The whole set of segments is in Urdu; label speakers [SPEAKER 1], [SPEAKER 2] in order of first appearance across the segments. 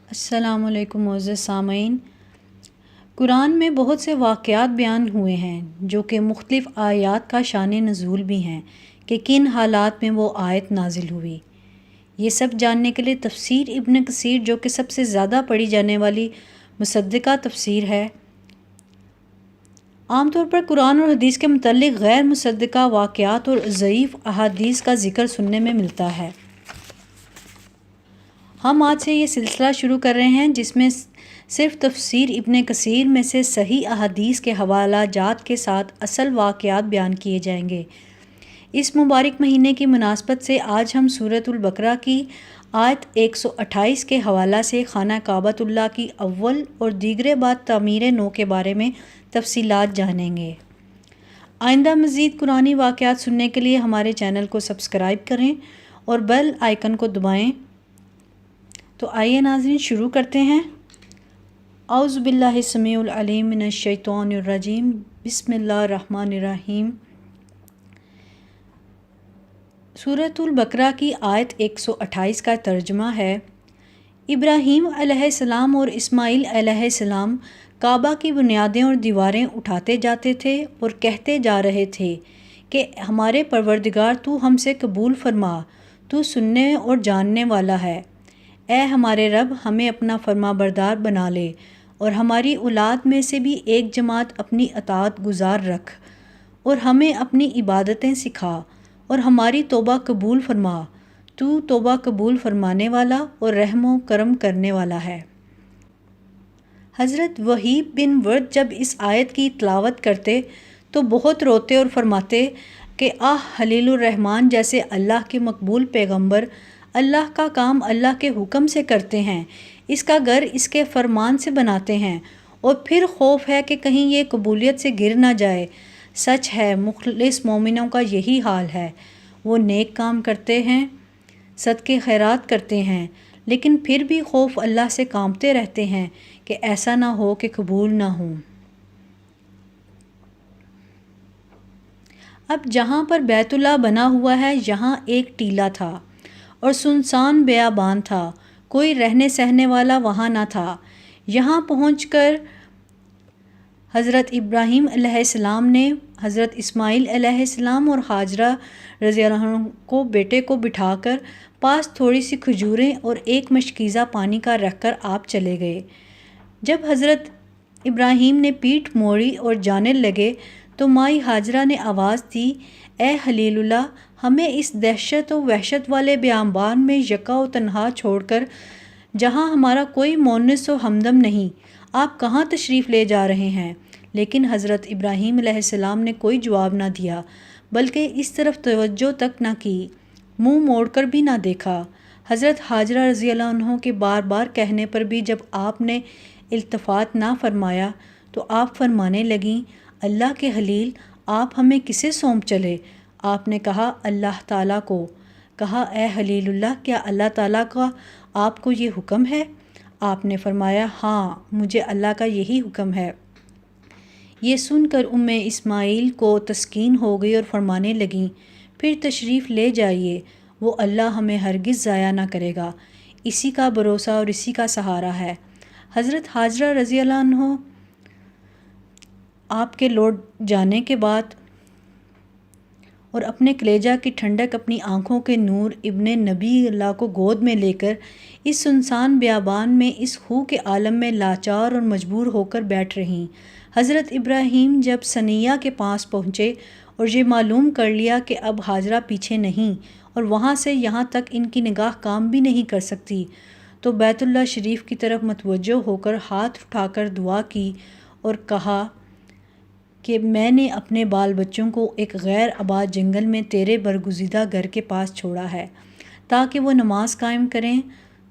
[SPEAKER 1] السلام علیکم معزز سامعین۔ قرآن میں بہت سے واقعات بیان ہوئے ہیں جو کہ مختلف آیات کا شان نزول بھی ہیں کہ کن حالات میں وہ آیت نازل ہوئی۔ یہ سب جاننے کے لیے تفسیر ابن کثیر جو کہ سب سے زیادہ پڑھی جانے والی مصدقہ تفسیر ہے، عام طور پر قرآن اور حدیث کے متعلق غیر مصدقہ واقعات اور ضعیف احادیث کا ذکر سننے میں ملتا ہے۔ ہم آج سے یہ سلسلہ شروع کر رہے ہیں جس میں صرف تفسیر ابن کثیر میں سے صحیح احادیث کے حوالہ جات کے ساتھ اصل واقعات بیان کیے جائیں گے۔ اس مبارک مہینے کی مناسبت سے آج ہم سورۃ البقرہ کی آیت 128 کے حوالہ سے خانہ کعبۃ اللہ کی اول اور دیگر بعد تعمیر نو کے بارے میں تفصیلات جانیں گے۔ آئندہ مزید قرآنی واقعات سننے کے لیے ہمارے چینل کو سبسکرائب کریں اور بیل آئیکن کو دبائیں۔ تو آئیے ناظرین شروع کرتے ہیں۔ اعوذ باللہ السمیع العلیم من الشیطان الرجیم، بسم اللہ الرحمن الرحیم۔ سورۃ البقرہ کی آیت 128 کا ترجمہ ہے: ابراہیم علیہ السلام اور اسماعیل علیہ السلام کعبہ کی بنیادیں اور دیواریں اٹھاتے جاتے تھے اور کہتے جا رہے تھے کہ ہمارے پروردگار تو ہم سے قبول فرما، تو سننے اور جاننے والا ہے۔ اے ہمارے رب، ہمیں اپنا فرما بردار بنا لے اور ہماری اولاد میں سے بھی ایک جماعت اپنی اطاعت گزار رکھ، اور ہمیں اپنی عبادتیں سکھا اور ہماری توبہ قبول فرما، تو توبہ قبول فرمانے والا اور رحم و کرم کرنے والا ہے۔ حضرت وہیب بن ورد جب اس آیت کی تلاوت کرتے تو بہت روتے اور فرماتے کہ خلیل الرحمن جیسے اللہ کے مقبول پیغمبر اللہ کا کام اللہ کے حکم سے کرتے ہیں، اس کا گھر اس کے فرمان سے بناتے ہیں، اور پھر خوف ہے کہ کہیں یہ قبولیت سے گر نہ جائے۔ سچ ہے، مخلص مومنوں کا یہی حال ہے، وہ نیک کام کرتے ہیں، صدقے خیرات کرتے ہیں، لیکن پھر بھی خوف اللہ سے کانپتے رہتے ہیں کہ ایسا نہ ہو کہ قبول نہ ہوں۔ اب جہاں پر بیت اللہ بنا ہوا ہے یہاں ایک ٹیلہ تھا اور سنسان بیابان تھا، کوئی رہنے سہنے والا وہاں نہ تھا۔ یہاں پہنچ کر حضرت ابراہیم علیہ السلام نے حضرت اسماعیل علیہ السلام اور ہاجرہ رضی اللہ عنہ کو بیٹے کو بٹھا کر پاس تھوڑی سی کھجوریں اور ایک مشکیزہ پانی کا رکھ کر آپ چلے گئے۔ جب حضرت ابراہیم نے پیٹھ موڑی اور جانے لگے تو مائی ہاجرہ نے آواز دی: اے خلیل اللہ، ہمیں اس دہشت و وحشت والے بیابان میں یکا و تنہا چھوڑ کر، جہاں ہمارا کوئی مونس و ہمدم نہیں، آپ کہاں تشریف لے جا رہے ہیں؟ لیکن حضرت ابراہیم علیہ السلام نے کوئی جواب نہ دیا، بلکہ اس طرف توجہ تک نہ کی، منہ موڑ کر بھی نہ دیکھا۔ حضرت ہاجرہ رضی اللہ عنہ کے بار بار کہنے پر بھی جب آپ نے التفات نہ فرمایا تو آپ فرمانے لگیں: اللہ کے خلیل، آپ ہمیں کسے سونپ چلے؟ آپ نے کہا: اللہ تعالیٰ کو۔ کہا: اے خلیل اللہ، کیا اللہ تعالیٰ کا آپ کو یہ حکم ہے؟ آپ نے فرمایا: ہاں، مجھے اللہ کا یہی حکم ہے۔ یہ سن کر اسماعیل کو تسکین ہو گئی اور فرمانے لگیں: پھر تشریف لے جائیے، وہ اللہ ہمیں ہرگز ضائع نہ کرے گا، اسی کا بھروسہ اور اسی کا سہارا ہے۔ حضرت ہاجرہ رضی اللہ عنہ آپ کے لوٹ جانے کے بعد اور اپنے کلیجہ کی ٹھنڈک، اپنی آنکھوں کے نور، ابن نبی اللہ کو گود میں لے کر اس سنسان بیابان میں اس خو کے عالم میں لاچار اور مجبور ہو کر بیٹھ رہیں۔ حضرت ابراہیم جب ثنیہ کے پاس پہنچے اور یہ معلوم کر لیا کہ اب ہاجرہ پیچھے نہیں اور وہاں سے یہاں تک ان کی نگاہ کام بھی نہیں کر سکتی، تو بیت اللہ شریف کی طرف متوجہ ہو کر ہاتھ اٹھا کر دعا کی اور کہا کہ میں نے اپنے بال بچوں کو ایک غیر آباد جنگل میں تیرے برگزیدہ گھر کے پاس چھوڑا ہے تاکہ وہ نماز قائم کریں،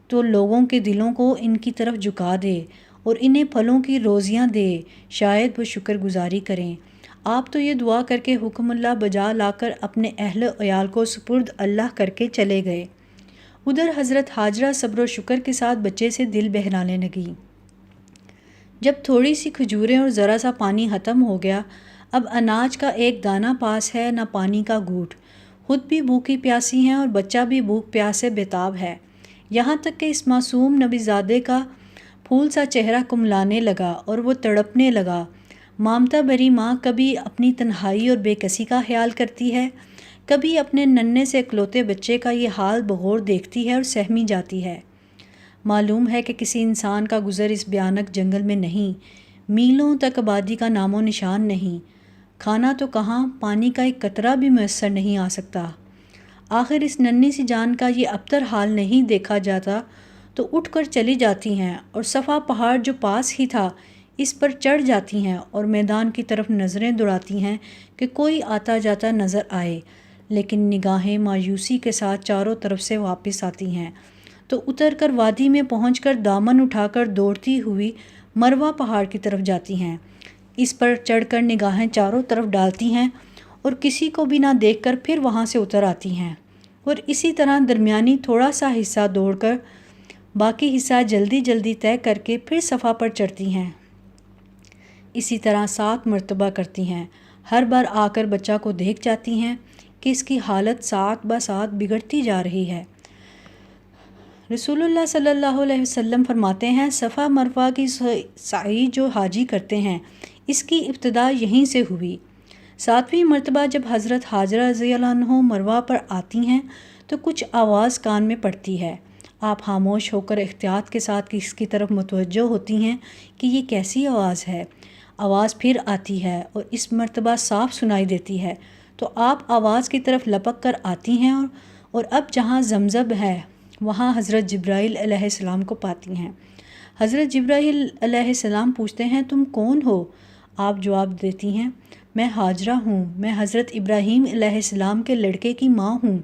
[SPEAKER 1] تو لوگوں کے دلوں کو ان کی طرف جھکا دے اور انہیں پھلوں کی روزیاں دے، شاید وہ شکر گزاری کریں۔ آپ تو یہ دعا کر کے حکم اللہ بجا لا کر اپنے اہل و عیال کو سپرد اللہ کر کے چلے گئے۔ ادھر حضرت ہاجرہ صبر و شکر کے ساتھ بچے سے دل بہلانے لگیں۔ جب تھوڑی سی کھجوریں اور ذرا سا پانی ختم ہو گیا، اب اناج کا ایک دانہ پاس ہے، نہ پانی کا گھونٹ، خود بھی بھوکی پیاسی ہیں اور بچہ بھی بھوک پیاس سے بے تاب ہے۔ یہاں تک کہ اس معصوم نبی زادے کا پھول سا چہرہ کملانے لگا اور وہ تڑپنے لگا۔ مامتا بھری ماں کبھی اپنی تنہائی اور بے کسی کا خیال کرتی ہے، کبھی اپنے ننھے سے اکلوتے بچے کا یہ حال بغور دیکھتی ہے اور سہمی جاتی ہے۔ معلوم ہے کہ کسی انسان کا گزر اس بھیانک جنگل میں نہیں، میلوں تک آبادی کا نام و نشان نہیں، کھانا تو کہاں پانی کا ایک قطرہ بھی میسر نہیں آ سکتا۔ آخر اس ننھی سی جان کا یہ ابتر حال نہیں دیکھا جاتا تو اٹھ کر چلی جاتی ہیں اور صفا پہاڑ جو پاس ہی تھا اس پر چڑھ جاتی ہیں اور میدان کی طرف نظریں دوڑاتی ہیں کہ کوئی آتا جاتا نظر آئے، لیکن نگاہیں مایوسی کے ساتھ چاروں طرف سے واپس آتی ہیں تو اتر کر وادی میں پہنچ کر دامن اٹھا کر دوڑتی ہوئی مروہ پہاڑ کی طرف جاتی ہیں۔ اس پر چڑھ کر نگاہیں چاروں طرف ڈالتی ہیں اور کسی کو بھی نہ دیکھ کر پھر وہاں سے اتر آتی ہیں، اور اسی طرح درمیانی تھوڑا سا حصہ دوڑ کر باقی حصہ جلدی جلدی طے کر کے پھر صفا پر چڑھتی ہیں۔ اسی طرح 7 مرتبہ کرتی ہیں۔ ہر بار آ کر بچہ کو دیکھ جاتی ہیں کہ اس کی حالت ساتھ بساتھ بگڑتی جا رہی ہے۔ رسول اللہ صلی اللہ علیہ وسلم فرماتے ہیں، صفا مروہ کی سعی جو حاجی کرتے ہیں اس کی ابتدا یہیں سے ہوئی۔ 7ویں مرتبہ جب حضرت حاجرہ رضی اللہ عنہ مروہ پر آتی ہیں تو کچھ آواز کان میں پڑتی ہے۔ آپ خاموش ہو کر احتیاط کے ساتھ اس کی طرف متوجہ ہوتی ہیں کہ یہ کیسی آواز ہے۔ آواز پھر آتی ہے اور اس مرتبہ صاف سنائی دیتی ہے تو آپ آواز کی طرف لپک کر آتی ہیں اور اب جہاں زمزم ہے وہاں حضرت جبرائیل علیہ السلام کو پاتی ہیں۔ حضرت جبرائیل علیہ السلام پوچھتے ہیں، تم کون ہو؟ آپ جواب دیتی ہیں، میں حاجرہ ہوں، میں حضرت ابراہیم علیہ السلام کے لڑکے کی ماں ہوں۔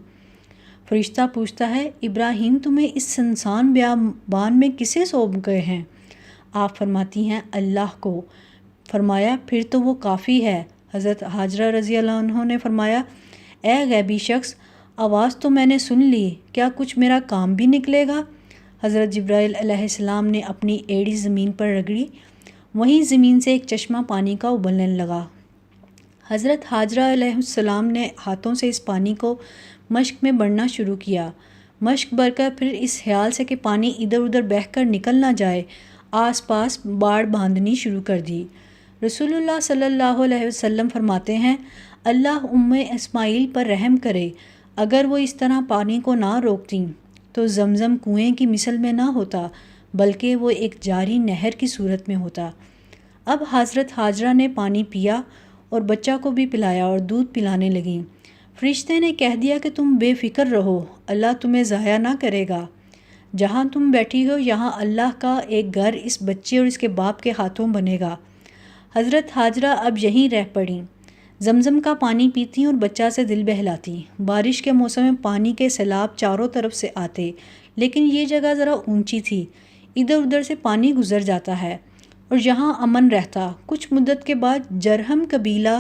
[SPEAKER 1] فرشتہ پوچھتا ہے، ابراہیم تمہیں اس سنسان بیابان میں کسے سونپ گئے ہیں؟ آپ فرماتی ہیں، اللہ کو۔ فرمایا، پھر تو وہ کافی ہے۔ حضرت حاجرہ رضی اللہ عنہ نے فرمایا، اے غیبی شخص، آواز تو میں نے سن لی، کیا کچھ میرا کام بھی نکلے گا؟ حضرت جبرائیل علیہ السلام نے اپنی ایڑی زمین پر رگڑی، وہیں زمین سے ایک چشمہ پانی کا ابلنے لگا۔ حضرت حاجرہ علیہ السلام نے ہاتھوں سے اس پانی کو مشک میں بڑھنا شروع کیا۔ مشک بھر کر پھر اس خیال سے کہ پانی ادھر ادھر بہہ کر نکل نہ جائے آس پاس باڑ باندھنی شروع کر دی۔ رسول اللہ صلی اللہ علیہ وسلم فرماتے ہیں، اللہ اسماعیل پر رحم کرے، اگر وہ اس طرح پانی کو نہ روکتیں تو زمزم کنویں کی مثل میں نہ ہوتا بلکہ وہ ایک جاری نہر کی صورت میں ہوتا۔ اب حضرت حاجرہ نے پانی پیا اور بچہ کو بھی پلایا اور دودھ پلانے لگیں۔ فرشتے نے کہہ دیا کہ تم بے فکر رہو، اللہ تمہیں ضائع نہ کرے گا۔ جہاں تم بیٹھی ہو یہاں اللہ کا ایک گھر اس بچے اور اس کے باپ کے ہاتھوں بنے گا۔ حضرت حاجرہ اب یہیں رہ پڑیں، زمزم کا پانی پیتی اور بچہ سے دل بہلاتی۔ بارش کے موسم میں پانی کے سیلاب چاروں طرف سے آتے، لیکن یہ جگہ ذرا اونچی تھی، ادھر ادھر سے پانی گزر جاتا ہے اور یہاں امن رہتا۔ کچھ مدت کے بعد جرہم قبیلہ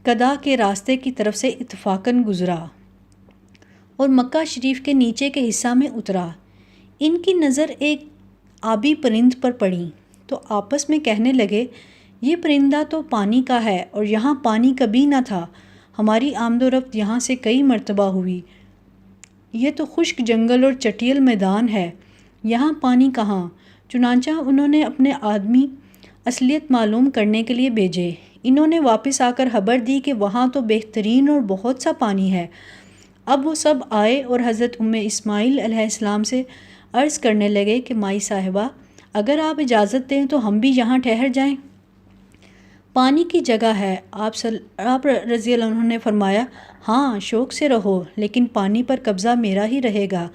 [SPEAKER 1] کدا کے راستے کی طرف سے اتفاقاً گزرا اور مکہ شریف کے نیچے کے حصہ میں اترا۔ ان کی نظر ایک آبی پرند پر پڑی تو آپس میں کہنے لگے، یہ پرندہ تو پانی کا ہے اور یہاں پانی کبھی نہ تھا، ہماری آمد و رفت یہاں سے کئی مرتبہ ہوئی، یہ تو خشک جنگل اور چٹیل میدان ہے، یہاں پانی کہاں؟ چنانچہ انہوں نے اپنے آدمی اصلیت معلوم کرنے کے لیے بھیجے۔ انہوں نے واپس آ کر خبر دی کہ وہاں تو بہترین اور بہت سا پانی ہے۔ اب وہ سب آئے اور حضرت اسماعیل علیہ السلام سے عرض کرنے لگے کہ مائی صاحبہ، اگر آپ اجازت دیں تو ہم بھی یہاں ٹھہر جائیں، پانی کی جگہ ہے۔ آپ رضی اللہ عنہ نے فرمایا، ہاں شوق سے رہو، لیکن پانی پر قبضہ میرا ہی رہے گا۔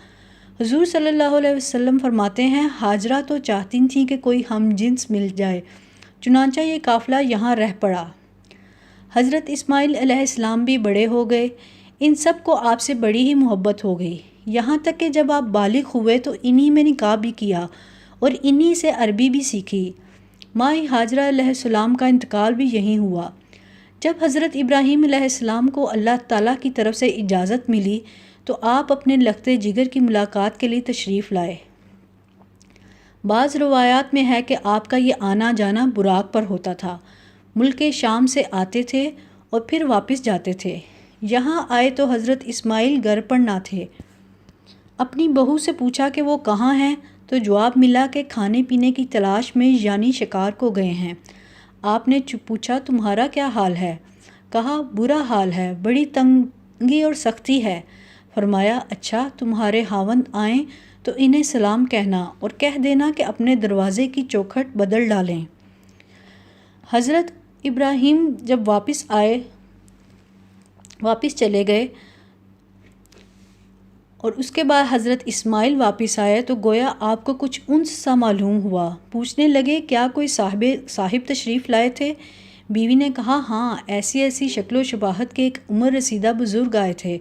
[SPEAKER 1] حضور صلی اللہ علیہ وسلم فرماتے ہیں، حاجرہ تو چاہتی تھیں کہ کوئی ہم جنس مل جائے، چنانچہ یہ قافلہ یہاں رہ پڑا۔ حضرت اسماعیل علیہ السلام بھی بڑے ہو گئے، ان سب کو آپ سے بڑی ہی محبت ہو گئی، یہاں تک کہ جب آپ بالغ ہوئے تو انہی میں نکاح بھی کیا اور انہی سے عربی بھی سیکھی۔ مائی حاجرہ علیہ السلام کا انتقال بھی یہیں ہوا۔ جب حضرت ابراہیم علیہ السلام کو اللہ تعالیٰ کی طرف سے اجازت ملی تو آپ اپنے لخت جگر کی ملاقات کے لیے تشریف لائے۔ بعض روایات میں ہے کہ آپ کا یہ آنا جانا براق پر ہوتا تھا، ملک شام سے آتے تھے اور پھر واپس جاتے تھے۔ یہاں آئے تو حضرت اسماعیل گھر پر نہ تھے۔ اپنی بہو سے پوچھا کہ وہ کہاں ہیں، تو جواب ملا کہ کھانے پینے کی تلاش میں یعنی شکار کو گئے ہیں۔ آپ نے پوچھا تمہارا کیا حال ہے؟ کہا برا حال ہے، بڑی تنگی اور سختی ہے۔ فرمایا اچھا، تمہارے خاوند آئیں تو انہیں سلام کہنا اور کہہ دینا کہ اپنے دروازے کی چوکھٹ بدل ڈالیں۔ حضرت ابراہیم جب واپس چلے گئے اور اس کے بعد حضرت اسماعیل واپس آئے تو گویا آپ کو کچھ انس سا معلوم ہوا۔ پوچھنے لگے کیا کوئی صاحب تشریف لائے تھے؟ بیوی نے کہا ہاں، ایسی شکل و شباہت کے ایک عمر رسیدہ بزرگ آئے تھے۔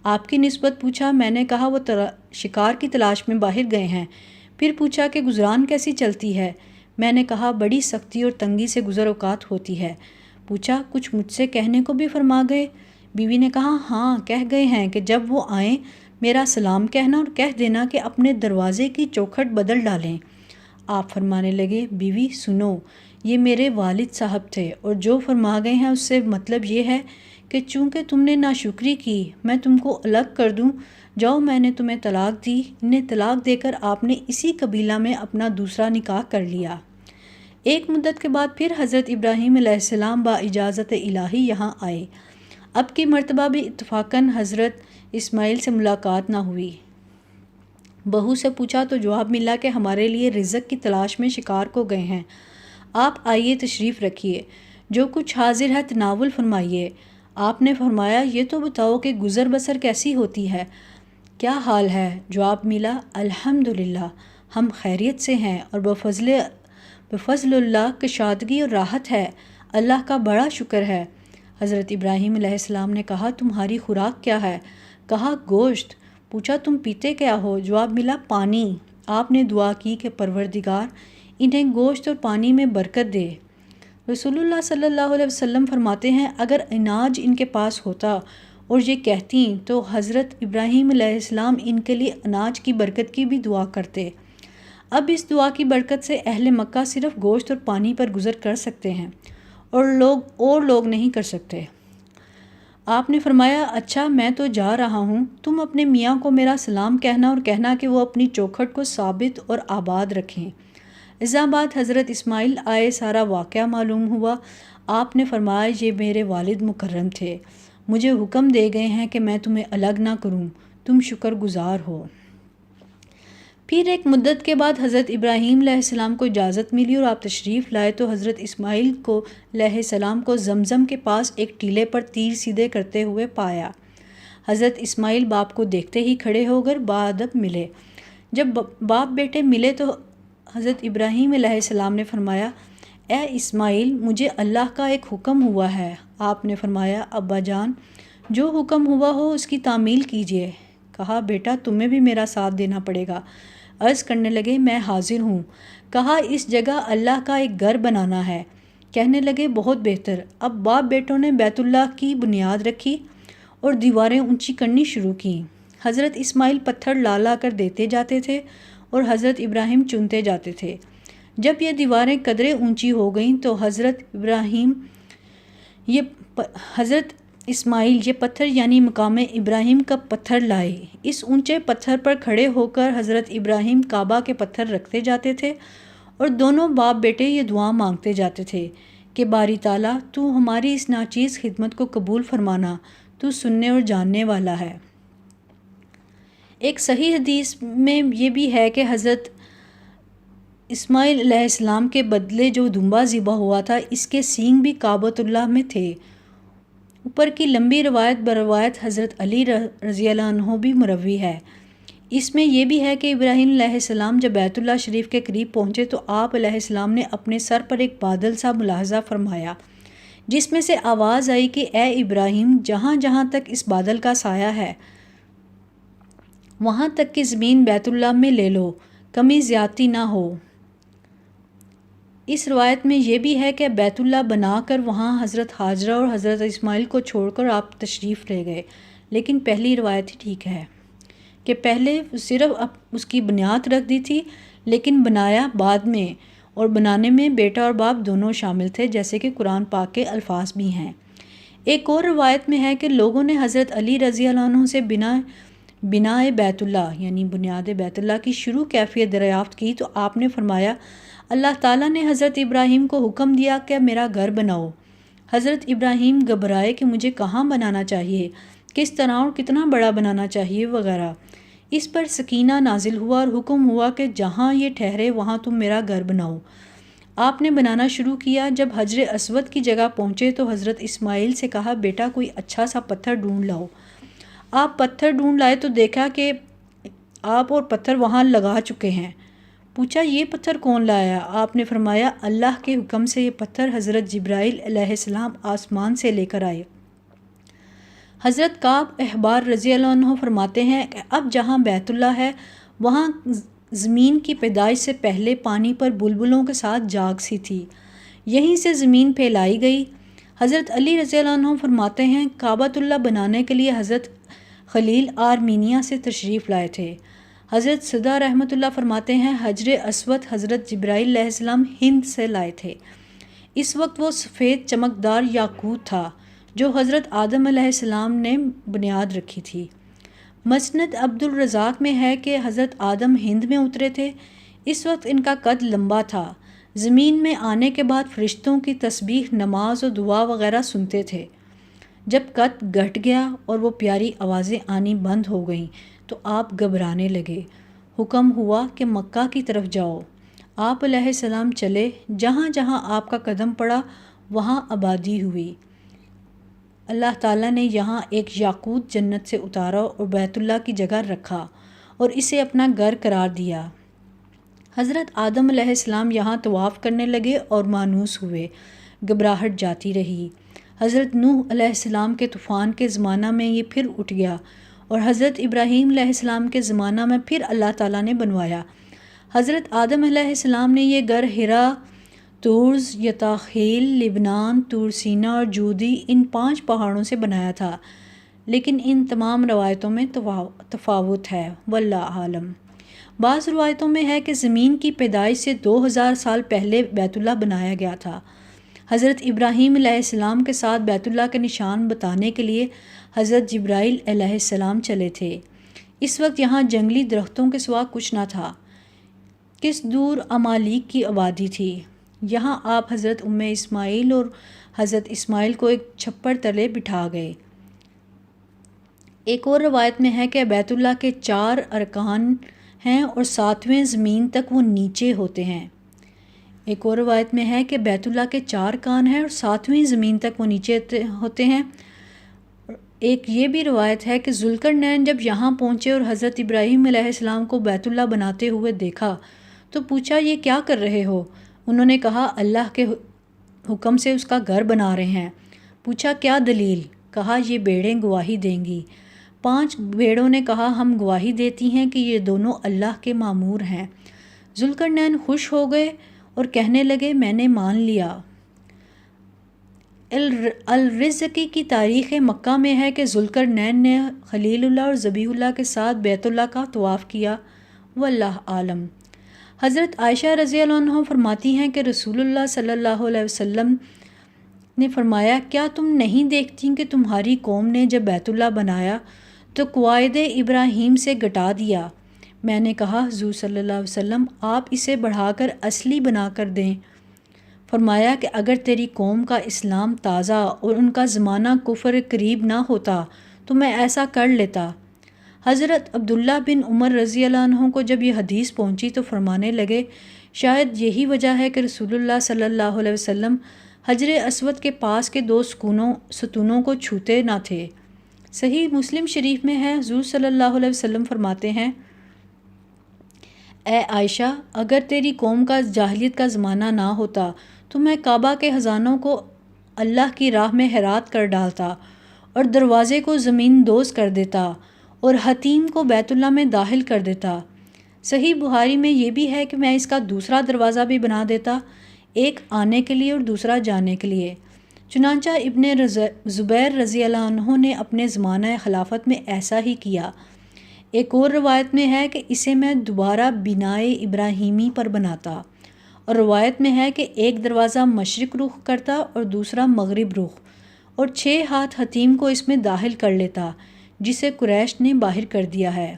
[SPEAKER 1] آپ کی نسبت پوچھا، میں نے کہا وہ شکار کی تلاش میں باہر گئے ہیں۔ پھر پوچھا کہ گزران کیسی چلتی ہے؟ میں نے کہا بڑی سختی اور تنگی سے گزر اوقات ہوتی ہے۔ پوچھا کچھ مجھ سے کہنے کو بھی فرما گئے؟ بیوی نے کہا ہاں، کہہ گئے ہیں کہ جب وہ آئیں میرا سلام کہنا اور کہہ دینا کہ اپنے دروازے کی چوکھٹ بدل ڈالیں۔ آپ فرمانے لگے بیوی سنو، یہ میرے والد صاحب تھے اور جو فرما گئے ہیں اس سے مطلب یہ ہے کہ چونکہ تم نے ناشکری کی میں تم کو الگ کر دوں۔ جاؤ، میں نے تمہیں طلاق دی۔ انہیں طلاق دے کر آپ نے اسی قبیلہ میں اپنا دوسرا نکاح کر لیا۔ ایک مدت کے بعد پھر حضرت ابراہیم علیہ السلام با اجازت الہی یہاں آئے۔ اب کی مرتبہ بھی اتفاقاً حضرت اسماعیل سے ملاقات نہ ہوئی۔ بہو سے پوچھا تو جواب ملا کہ ہمارے لیے رزق کی تلاش میں شکار کو گئے ہیں، آپ آئیے تشریف رکھیے، جو کچھ حاضر ہے تناول فرمائیے۔ آپ نے فرمایا یہ تو بتاؤ کہ گزر بسر کیسی ہوتی ہے، کیا حال ہے؟ جواب ملا الحمدللہ، ہم خیریت سے ہیں اور بفضل اللہ کشادگی اور راحت ہے، اللہ کا بڑا شکر ہے۔ حضرت ابراہیم علیہ السلام نے کہا تمہاری خوراک کیا ہے؟ کہا گوشت۔ پوچھا تم پیتے کیا ہو؟ جواب ملا پانی۔ آپ نے دعا کی کہ پروردگار انہیں گوشت اور پانی میں برکت دے۔ رسول اللہ صلی اللہ علیہ وسلم فرماتے ہیں اگر اناج ان کے پاس ہوتا اور یہ کہتیں تو حضرت ابراہیم علیہ السلام ان کے لیے اناج کی برکت کی بھی دعا کرتے۔ اب اس دعا کی برکت سے اہل مکہ صرف گوشت اور پانی پر گزر کر سکتے ہیں اور لوگ نہیں کر سکتے۔ آپ نے فرمایا اچھا، میں تو جا رہا ہوں، تم اپنے میاں کو میرا سلام کہنا اور کہنا کہ وہ اپنی چوکھٹ کو ثابت اور آباد رکھیں۔ اذا بعد حضرت اسماعیل آئے، سارا واقعہ معلوم ہوا۔ آپ نے فرمایا یہ میرے والد مکرم تھے، مجھے حکم دے گئے ہیں کہ میں تمہیں الگ نہ کروں، تم شکر گزار ہو۔ پھر ایک مدت کے بعد حضرت ابراہیم علیہ السلام کو اجازت ملی اور آپ تشریف لائے تو حضرت اسماعیل کو علیہ السلام کو زمزم کے پاس ایک ٹیلے پر تیر سیدھے کرتے ہوئے پایا۔ حضرت اسماعیل باپ کو دیکھتے ہی کھڑے ہو کر باادب ملے۔ جب باپ بیٹے ملے تو حضرت ابراہیم علیہ السلام نے فرمایا اے اسماعیل، مجھے اللہ کا ایک حکم ہوا ہے۔ آپ نے فرمایا ابا جان، جو حکم ہوا ہو اس کی تعمیل کیجیے۔ کہا بیٹا تمہیں بھی میرا ساتھ دینا پڑے گا۔ عرض کرنے لگے میں حاضر ہوں۔ کہا اس جگہ اللہ کا ایک گھر بنانا ہے۔ کہنے لگے بہت بہتر۔ اب باپ بیٹوں نے بیت اللہ کی بنیاد رکھی اور دیواریں اونچی کرنی شروع کیں۔ حضرت اسماعیل پتھر لا لا کر دیتے جاتے تھے اور حضرت ابراہیم چنتے جاتے تھے۔ جب یہ دیواریں قدرے اونچی ہو گئیں تو حضرت اسماعیل یہ پتھر یعنی مقام ابراہیم کا پتھر لائے۔ اس اونچے پتھر پر کھڑے ہو کر حضرت ابراہیم کعبہ کے پتھر رکھتے جاتے تھے اور دونوں باپ بیٹے یہ دعا مانگتے جاتے تھے کہ باری تعالیٰ تو ہماری اس ناچیز خدمت کو قبول فرمانا، تو سننے اور جاننے والا ہے۔ ایک صحیح حدیث میں یہ بھی ہے کہ حضرت اسماعیل علیہ السلام کے بدلے جو دمبا ذبح ہوا تھا اس کے سینگ بھی کعبۃ اللہ میں تھے۔ اوپر کی لمبی روایت بروایت حضرت علی رضی اللہ عنہ بھی مروی ہے۔ اس میں یہ بھی ہے کہ ابراہیم علیہ السلام جب بیت اللہ شریف کے قریب پہنچے تو آپ علیہ السلام نے اپنے سر پر ایک بادل سا ملاحظہ فرمایا جس میں سے آواز آئی کہ اے ابراہیم، جہاں جہاں تک اس بادل کا سایہ ہے وہاں تک کی زمین بیت اللہ میں لے لو، کمی زیادتی نہ ہو۔ اس روایت میں یہ بھی ہے کہ بیت اللہ بنا کر وہاں حضرت ہاجرہ اور حضرت اسماعیل کو چھوڑ کر آپ تشریف لے گئے، لیکن پہلی روایت ہی ٹھیک ہے کہ پہلے صرف اس کی بنیاد رکھ دی تھی لیکن بنایا بعد میں، اور بنانے میں بیٹا اور باپ دونوں شامل تھے، جیسے کہ قرآن پاک کے الفاظ بھی ہیں۔ ایک اور روایت میں ہے کہ لوگوں نے حضرت علی رضی اللہ عنہ سے بنائے بیت اللہ یعنی بنیاد بیت اللہ کی شروع کیفیت دریافت کی تو آپ نے فرمایا اللہ تعالیٰ نے حضرت ابراہیم کو حکم دیا کہ میرا گھر بناؤ۔ حضرت ابراہیم گھبرائے کہ مجھے کہاں بنانا چاہیے، کس طرح اور کتنا بڑا بنانا چاہیے وغیرہ۔ اس پر سکینہ نازل ہوا اور حکم ہوا کہ جہاں یہ ٹھہرے وہاں تم میرا گھر بناؤ۔ آپ نے بنانا شروع کیا۔ جب حجر اسود کی جگہ پہنچے تو حضرت اسماعیل سے کہا بیٹا کوئی اچھا سا پتھر ڈھونڈ لاؤ۔ آپ پتھر ڈھونڈ لائے تو دیکھا کہ آپ اور پتھر وہاں لگا چکے ہیں۔ پوچھا یہ پتھر کون لایا؟ آپ نے فرمایا اللہ کے حکم سے یہ پتھر حضرت جبرائیل علیہ السلام آسمان سے لے کر آئے۔ حضرت کعب احبار رضی اللہ عنہ فرماتے ہیں کہ اب جہاں بیت اللہ ہے وہاں زمین کی پیدائش سے پہلے پانی پر بلبلوں کے ساتھ جاگ سی تھی، یہیں سے زمین پھیلائی گئی۔ حضرت علی رضی اللہ عنہ فرماتے ہیں کعبۃ اللہ بنانے کے لیے حضرت خلیل آرمینیا سے تشریف لائے تھے۔ حضرت صدا رحمۃ اللہ فرماتے ہیں حجر اسود حضرت جبرائیل علیہ السلام ہند سے لائے تھے۔ اس وقت وہ سفید چمکدار یاقوت تھا جو حضرت آدم علیہ السلام نے بنیاد رکھی تھی۔ مسند عبد الرزاق میں ہے کہ حضرت آدم ہند میں اترے تھے۔ اس وقت ان کا قد لمبا تھا۔ زمین میں آنے کے بعد فرشتوں کی تسبیح، نماز و دعا وغیرہ سنتے تھے۔ جب قد گھٹ گیا اور وہ پیاری آوازیں آنی بند ہو گئیں تو آپ گھبرانے لگے۔ حکم ہوا کہ مکہ کی طرف جاؤ۔ آپ علیہ السلام چلے، جہاں جہاں آپ کا قدم پڑا وہاں آبادی ہوئی۔ اللہ تعالیٰ نے یہاں ایک یاقوت جنت سے اتارا اور بیت اللہ کی جگہ رکھا اور اسے اپنا گھر قرار دیا۔ حضرت آدم علیہ السلام یہاں طواف کرنے لگے اور مانوس ہوئے، گھبراہٹ جاتی رہی۔ حضرت نوح علیہ السلام کے طوفان کے زمانہ میں یہ پھر اٹھ گیا اور حضرت ابراہیم علیہ السلام کے زمانہ میں پھر اللہ تعالیٰ نے بنوایا۔ حضرت آدم علیہ السلام نے یہ گھر ہرا، تورز، یتاخیل، لبنان، طور سینا اور جودی ان 5 پہاڑوں سے بنایا تھا، لیکن ان تمام روایتوں میں تفاوت ہے، واللہ عالم۔ بعض روایتوں میں ہے کہ زمین کی پیدائش سے 2000 سال پہلے بیت اللہ بنایا گیا تھا۔ حضرت ابراہیم علیہ السلام کے ساتھ بیت اللہ کے نشان بتانے کے لیے حضرت جبرائیل علیہ السلام چلے تھے۔ اس وقت یہاں جنگلی درختوں کے سوا کچھ نہ تھا۔ کس دور امالیک کی آبادی تھی۔ یہاں آپ حضرت اسماعیل اور حضرت اسماعیل کو ایک چھپر تلے بٹھا گئے۔ ایک اور روایت میں ہے کہ بیت اللہ کے 4 ارکان ہیں اور 7ویں زمین تک وہ نیچے ہوتے ہیں۔ ایک اور روایت میں ہے کہ بیت اللہ کے 4 ارکان ہیں اور 7ویں زمین تک وہ نیچے ہوتے ہیں۔ ایک یہ بھی روایت ہے کہ ذوالقرنین جب یہاں پہنچے اور حضرت ابراہیم علیہ السلام کو بیت اللہ بناتے ہوئے دیکھا تو پوچھا یہ کیا کر رہے ہو؟ انہوں نے کہا اللہ کے حکم سے اس کا گھر بنا رہے ہیں۔ پوچھا کیا دلیل؟ کہا یہ بھیڑیں گواہی دیں گی۔ 5 بھیڑوں نے کہا ہم گواہی دیتی ہیں کہ یہ دونوں اللہ کے مامور ہیں۔ ذوالقرنین خوش ہو گئے اور کہنے لگے میں نے مان لیا۔ الرزقی کی تاریخ مکہ میں ہے کہ ذوالقرنین نے خلیل اللہ اور ذبیح اللہ کے ساتھ بیت اللہ کا طواف کیا، واللہ عالم۔ حضرت عائشہ رضی اللہ عنہ فرماتی ہیں کہ رسول اللہ صلی اللہ علیہ وسلم نے فرمایا کیا تم نہیں دیکھتی کہ تمہاری قوم نے جب بیت اللہ بنایا تو قواعد ابراہیم سے گٹا دیا؟ میں نے کہا حضور صلی اللہ علیہ وسلم آپ اسے بڑھا کر اصلی بنا کر دیں۔ فرمایا کہ اگر تیری قوم کا اسلام تازہ اور ان کا زمانہ کفر قریب نہ ہوتا تو میں ایسا کر لیتا۔ حضرت عبداللہ بن عمر رضی اللہ عنہ کو جب یہ حدیث پہنچی تو فرمانے لگے شاید یہی وجہ ہے کہ رسول اللہ صلی اللہ علیہ وسلم حجر اسود کے پاس کے 2 ستونوں کو چھوتے نہ تھے۔ صحیح مسلم شریف میں ہے حضور صلی اللہ علیہ وسلم فرماتے ہیں اے عائشہ اگر تیری قوم کا جاہلیت کا زمانہ نہ ہوتا تو میں کعبہ کے خزانوں کو اللہ کی راہ میں ہیرات کر ڈالتا اور دروازے کو زمین دوز کر دیتا اور حتیم کو بیت اللہ میں داخل کر دیتا۔ صحیح بخاری میں یہ بھی ہے کہ میں اس کا دوسرا دروازہ بھی بنا دیتا، ایک آنے کے لیے اور دوسرا جانے کے لیے۔ چنانچہ ابن زبیر رضی اللہ عنہ نے اپنے زمانہ خلافت میں ایسا ہی کیا۔ ایک اور روایت میں ہے کہ اسے میں دوبارہ بنائے ابراہیمی پر بناتا، اور روایت میں ہے کہ ایک دروازہ مشرق رخ کرتا اور دوسرا مغرب رخ، اور 6 ہاتھ حتیم کو اس میں داخل کر لیتا، جسے قریش نے باہر کر دیا ہے۔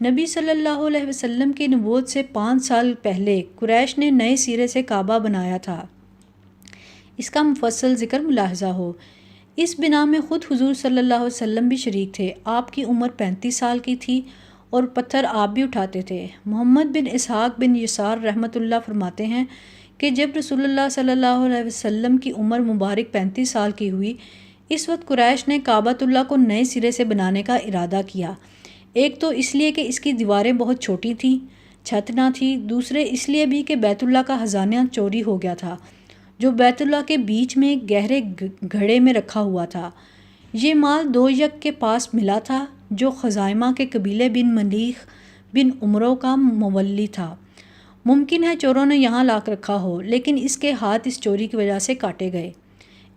[SPEAKER 1] نبی صلی اللہ علیہ وسلم کی نبوت سے 5 سال پہلے قریش نے نئے سرے سے کعبہ بنایا تھا۔ اس کا مفصل ذکر ملاحظہ ہو۔ اس بنا میں خود حضور صلی اللہ علیہ وسلم بھی شریک تھے۔ آپ کی عمر 35 سال کی تھی اور پتھر آپ بھی اٹھاتے تھے۔ محمد بن اسحاق بن یسار رحمۃ اللہ فرماتے ہیں کہ جب رسول اللہ صلی اللہ علیہ وسلم کی عمر مبارک 35 سال کی ہوئی، اس وقت قریش نے کعبۃ اللہ کو نئے سرے سے بنانے کا ارادہ کیا۔ ایک تو اس لیے کہ اس کی دیواریں بہت چھوٹی تھیں، چھت نہ تھی، دوسرے اس لیے بھی کہ بیت اللہ کا خزانہ چوری ہو گیا تھا، جو بیت اللہ کے بیچ میں گہرے گھڑے میں رکھا ہوا تھا۔ یہ مال 2 یک کے پاس ملا تھا جو خزائمہ کے قبیلے بن ملیخ بن عمرو کا مولی تھا۔ ممکن ہے چوروں نے یہاں لا کر رکھا ہو، لیکن اس کے ہاتھ اس چوری کی وجہ سے کاٹے گئے۔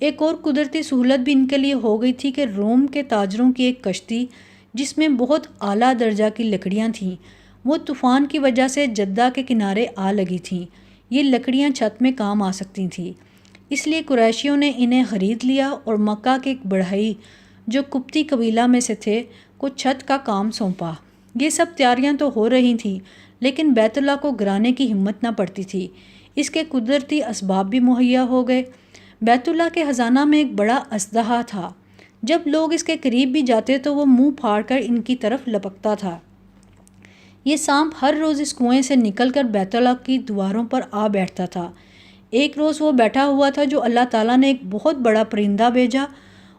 [SPEAKER 1] ایک اور قدرتی سہولت بھی ان کے لیے ہو گئی تھی کہ روم کے تاجروں کی ایک کشتی جس میں بہت اعلیٰ درجہ کی لکڑیاں تھیں، وہ طوفان کی وجہ سے جدہ کے کنارے آ لگی تھیں۔ یہ لکڑیاں چھت میں کام آ سکتی تھیں، اس لیے قریشیوں نے انہیں خرید لیا اور مکہ کے ایک بڑھئی جو قبطی قبیلہ میں سے تھے کو چھت کا کام سونپا۔ یہ سب تیاریاں تو ہو رہی تھیں، لیکن بیت اللہ کو گرانے کی ہمت نہ پڑتی تھی۔ اس کے قدرتی اسباب بھی مہیا ہو گئے۔ بیت اللہ کے خزانہ میں ایک بڑا اژدہا تھا، جب لوگ اس کے قریب بھی جاتے تو وہ منہ پھاڑ کر ان کی طرف لپکتا تھا۔ یہ سانپ ہر روز اس کنویں سے نکل کر بیت اللہ کی دیواروں پر آ بیٹھتا تھا۔ ایک روز وہ بیٹھا ہوا تھا جو اللہ تعالیٰ نے ایک بہت بڑا پرندہ بھیجا،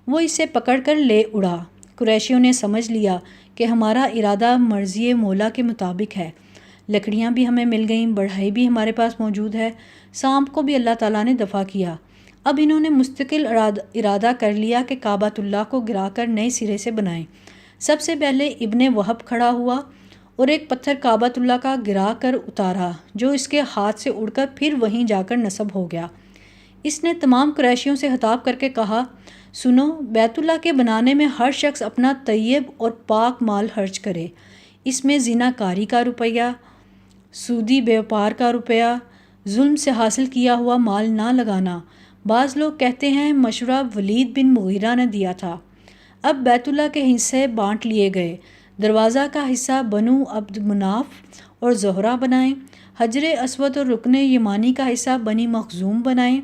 [SPEAKER 1] وہ اسے پکڑ کر لے اڑا۔ قریشیوں نے سمجھ لیا کہ ہمارا ارادہ مرضی مولا کے مطابق ہے، لکڑیاں بھی ہمیں مل گئیں، بڑھئی بھی ہمارے پاس موجود ہے، سانپ کو بھی اللہ تعالیٰ نے دفع کیا۔ اب انہوں نے مستقل ارادہ کر لیا کہ کعبۃ اللہ کو گرا کر نئے سرے سے بنائیں۔ سب سے پہلے ابن وہب کھڑا ہوا اور ایک پتھر کعبۃ اللہ کا گرا کر اتارا، جو اس کے ہاتھ سے اڑ کر پھر وہیں جا کر نصب ہو گیا۔ اس نے تمام قریشیوں سے خطاب کر کے کہا، سنو، بیت اللہ کے بنانے میں ہر شخص اپنا طیب اور پاک مال خرچ کرے۔ اس میں زنا کاری کا روپیہ، سودی بیوپار کا روپیہ، ظلم سے حاصل کیا ہوا مال نہ لگانا۔ بعض لوگ کہتے ہیں مشورہ ولید بن مغیرہ نے دیا تھا۔ اب بیت اللہ کے حصے بانٹ لیے گئے۔ دروازہ کا حصہ بنو عبد مناف اور زہرہ بنائیں، حجر اسود اور رکن یمانی کا حصہ بنی مخزوم بنائیں۔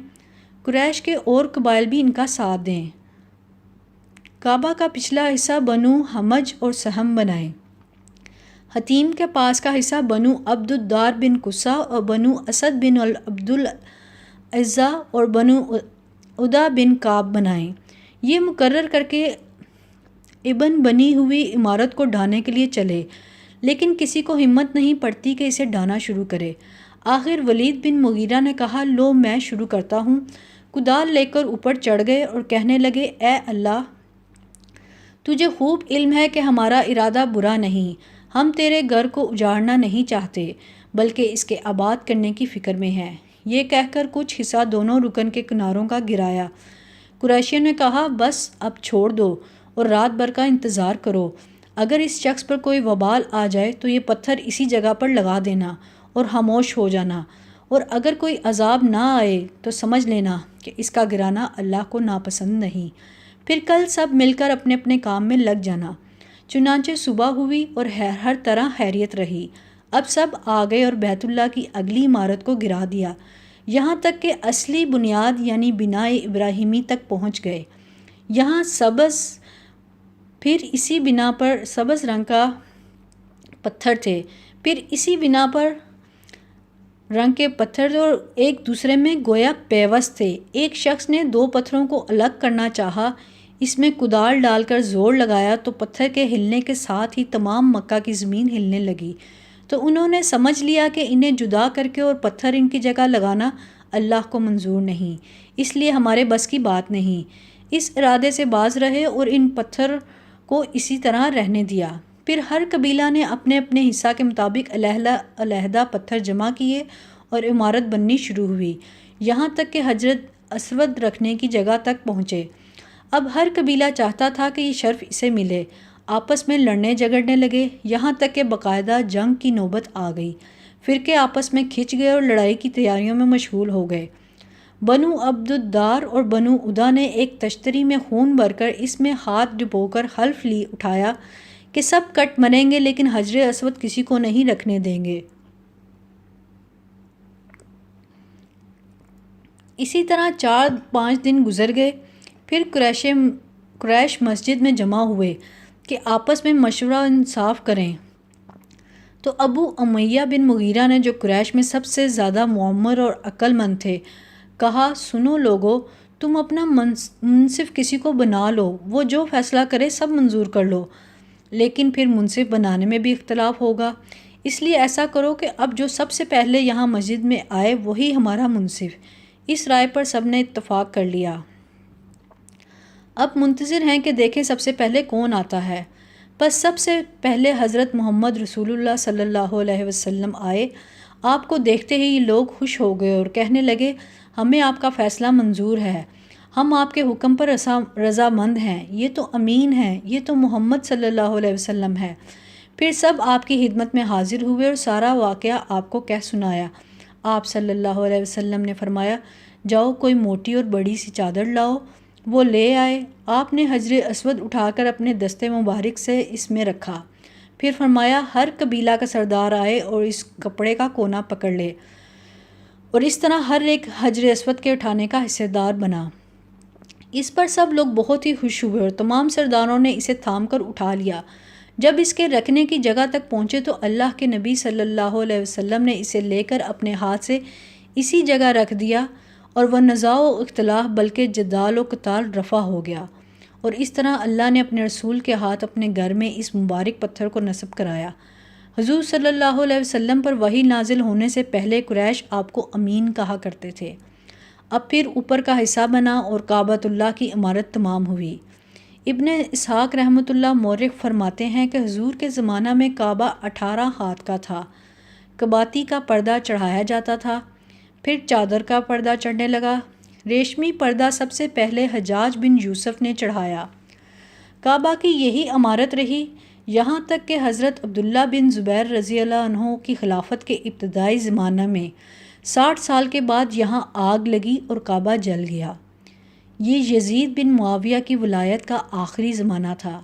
[SPEAKER 1] قریش کے اور قبائل بھی ان کا ساتھ دیں۔ کعبہ کا پچھلا حصہ بنو حمج اور سہم بنائیں۔ حتیم کے پاس کا حصہ بنو عبد الدار بن قصہ اور بنو اسد بن عبد العزہ اور بنو عدہ بن کعب بنائیں۔ یہ مقرر کر کے ابن بنی ہوئی عمارت کو ڈھانے کے لیے چلے، لیکن کسی کو ہمت نہیں پڑتی کہ اسے ڈھانا شروع کرے۔ آخر ولید بن مغیرہ نے کہا، لو میں شروع کرتا ہوں۔ کدال لے کر اوپر چڑھ گئے اور کہنے لگے، اے اللہ، تجھے خوب علم ہے کہ ہمارا ارادہ برا نہیں، ہم تیرے گھر کو اجاڑنا نہیں چاہتے، بلکہ اس کے آباد کرنے کی فکر میں ہیں۔ یہ کہہ کر کچھ حصہ دونوں رکن کے کناروں کا گرایا۔ قریشیوں نے کہا، بس اب چھوڑ دو اور رات بھر کا انتظار کرو۔ اگر اس شخص پر کوئی وبال آ جائے تو یہ پتھر اسی جگہ پر لگا دینا اور خاموش ہو جانا، اور اگر کوئی عذاب نہ آئے تو سمجھ لینا کہ اس کا گرانا اللہ کو ناپسند نہیں، پھر کل سب مل کر اپنے اپنے کام میں لگ جانا۔ چنانچہ صبح ہوئی اور ہر طرح خیریت رہی۔ اب سب آ گئے اور بیت اللہ کی اگلی عمارت کو گرا دیا، یہاں تک کہ اصلی بنیاد یعنی بنائے ابراہیمی تک پہنچ گئے۔ یہاں پھر اسی بنا پر سبز رنگ کا پتھر تھے، پھر اسی بنا پر رنگ کے پتھر اور ایک دوسرے میں گویا پیوست تھے۔ ایک شخص نے 2 پتھروں کو الگ کرنا چاہا، اس میں کدال ڈال کر زور لگایا تو پتھر کے ہلنے کے ساتھ ہی تمام مکہ کی زمین ہلنے لگی۔ تو انہوں نے سمجھ لیا کہ انہیں جدا کر کے اور پتھر ان کی جگہ لگانا اللہ کو منظور نہیں، اس لیے ہمارے بس کی بات نہیں۔ اس ارادے سے باز رہے اور ان پتھر کو اسی طرح رہنے دیا۔ پھر ہر قبیلہ نے اپنے اپنے حصہ کے مطابق علیحدہ علیحدہ پتھر جمع کیے اور عمارت بننی شروع ہوئی، یہاں تک کہ حجرت اسود رکھنے کی جگہ تک پہنچے۔ اب ہر قبیلہ چاہتا تھا کہ یہ شرف اسے ملے۔ آپس میں لڑنے جھگڑنے لگے، یہاں تک کہ باقاعدہ جنگ کی نوبت آ گئی۔ فرقے آپس میں کھنچ گئے اور لڑائی کی تیاریوں میں مشغول ہو گئے۔ بنو عبد الدار اور بنو ادا نے ایک تشتری میں خون بھر کر اس میں ہاتھ ڈبو کر حلف اٹھایا کہ سب کٹ مریں گے لیکن حجر اسود کسی کو نہیں رکھنے دیں گے۔ اسی طرح 4-5 دن گزر گئے، پھر قریش مسجد میں جمع ہوئے کہ آپس میں مشورہ و انصاف کریں۔ تو ابو امیہ بن مغیرہ نے، جو قریش میں سب سے زیادہ معمر اور عقل مند تھے، کہا سنو لوگو، تم اپنا منصف کسی کو بنا لو، وہ جو فیصلہ کرے سب منظور کر لو، لیکن پھر منصف بنانے میں بھی اختلاف ہوگا، اس لیے ایسا کرو کہ اب جو سب سے پہلے یہاں مسجد میں آئے وہی ہمارا منصف۔ اس رائے پر سب نے اتفاق کر لیا۔ اب منتظر ہیں کہ دیکھیں سب سے پہلے کون آتا ہے۔ بس سب سے پہلے حضرت محمد رسول اللہ صلی اللہ علیہ وسلم آئے۔ آپ کو دیکھتے ہی لوگ خوش ہو گئے اور کہنے لگے ہمیں آپ کا فیصلہ منظور ہے، ہم آپ کے حکم پر رضامند ہیں، یہ تو امین ہے، یہ تو محمد صلی اللہ علیہ وسلم ہے۔ پھر سب آپ کی خدمت میں حاضر ہوئے اور سارا واقعہ آپ کو کہہ سنایا۔ آپ صلی اللہ علیہ وسلم نے فرمایا جاؤ کوئی موٹی اور بڑی سی چادر لاؤ۔ وہ لے آئے۔ آپ نے حجر اسود اٹھا کر اپنے دستے مبارک سے اس میں رکھا، پھر فرمایا ہر قبیلہ کا سردار آئے اور اس کپڑے کا کونا پکڑ لے، اور اس طرح ہر ایک حجر اسود کے اٹھانے کا حصہ دار بنا۔ اس پر سب لوگ بہت ہی خوش ہوئے اور تمام سرداروں نے اسے تھام کر اٹھا لیا۔ جب اس کے رکھنے کی جگہ تک پہنچے تو اللہ کے نبی صلی اللہ علیہ وسلم نے اسے لے کر اپنے ہاتھ سے اسی جگہ رکھ دیا، اور وہ نزاع و اختلاف بلکہ جدال و قتال رفع ہو گیا، اور اس طرح اللہ نے اپنے رسول کے ہاتھ اپنے گھر میں اس مبارک پتھر کو نصب کرایا۔ حضور صلی اللہ علیہ وسلم پر وحی نازل ہونے سے پہلے قریش آپ کو امین کہا کرتے تھے۔ اب پھر اوپر کا حصہ بنا اور کعبۃ اللہ کی عمارت تمام ہوئی۔ ابن اسحاق رحمۃ اللہ مورخ فرماتے ہیں کہ حضور کے زمانہ میں کعبہ 18 ہاتھ کا تھا۔ کباتی کا پردہ چڑھایا جاتا تھا، پھر چادر کا پردہ چڑھنے لگا۔ ریشمی پردہ سب سے پہلے حجاج بن یوسف نے چڑھایا۔ کعبہ کی یہی عمارت رہی یہاں تک کہ حضرت عبداللہ بن زبیر رضی اللہ عنہ کی خلافت کے ابتدائی زمانہ میں 60 سال کے بعد یہاں آگ لگی اور کعبہ جل گیا۔ یہ یزید بن معاویہ کی ولایت کا آخری زمانہ تھا،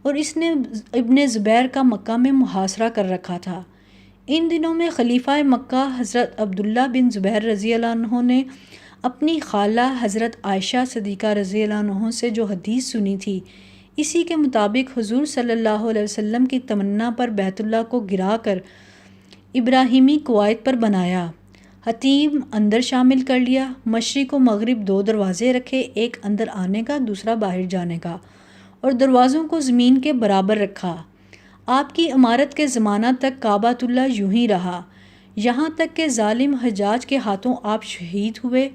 [SPEAKER 1] اور اس نے ابن زبیر کا مکہ میں محاصرہ کر رکھا تھا۔ ان دنوں میں خلیفہ مکہ حضرت عبداللہ بن زبیر رضی اللہ عنہ نے اپنی خالہ حضرت عائشہ صدیقہ رضی اللہ عنہ سے جو حدیث سنی تھی، اسی کے مطابق حضور صلی اللہ علیہ وسلم کی تمنا پر بیت اللہ کو گرا کر ابراہیمی قواعد پر بنایا، حتیم اندر شامل کر لیا، مشرق و مغرب 2 دروازے رکھے، ایک اندر آنے کا دوسرا باہر جانے کا، اور دروازوں کو زمین کے برابر رکھا۔ آپ کی عمارت کے زمانہ تک کعبۃ اللہ یوں ہی رہا، یہاں تک کہ ظالم حجاج کے ہاتھوں آپ شہید ہوئے۔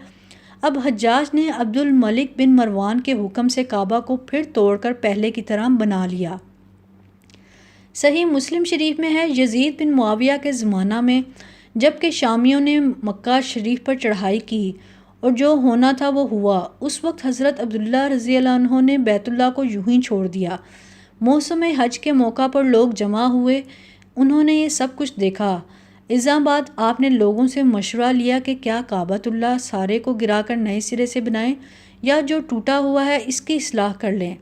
[SPEAKER 1] اب حجاج نے عبد الملک بن مروان کے حکم سے کعبہ کو پھر توڑ کر پہلے کی طرح بنا لیا۔ صحیح مسلم شریف میں ہے یزید بن معاویہ کے زمانہ میں جب کہ شامیوں نے مکہ شریف پر چڑھائی کی اور جو ہونا تھا وہ ہوا، اس وقت حضرت عبداللہ رضی اللہ عنہ نے بیت اللہ کو یوں ہی چھوڑ دیا۔ موسم حج کے موقع پر لوگ جمع ہوئے، انہوں نے یہ سب کچھ دیکھا۔ ازاں بعد آپ نے لوگوں سے مشورہ لیا کہ کیا کعبۃ اللہ سارے کو گرا کر نئے سرے سے بنائیں یا جو ٹوٹا ہوا ہے اس کی اصلاح کر لیں؟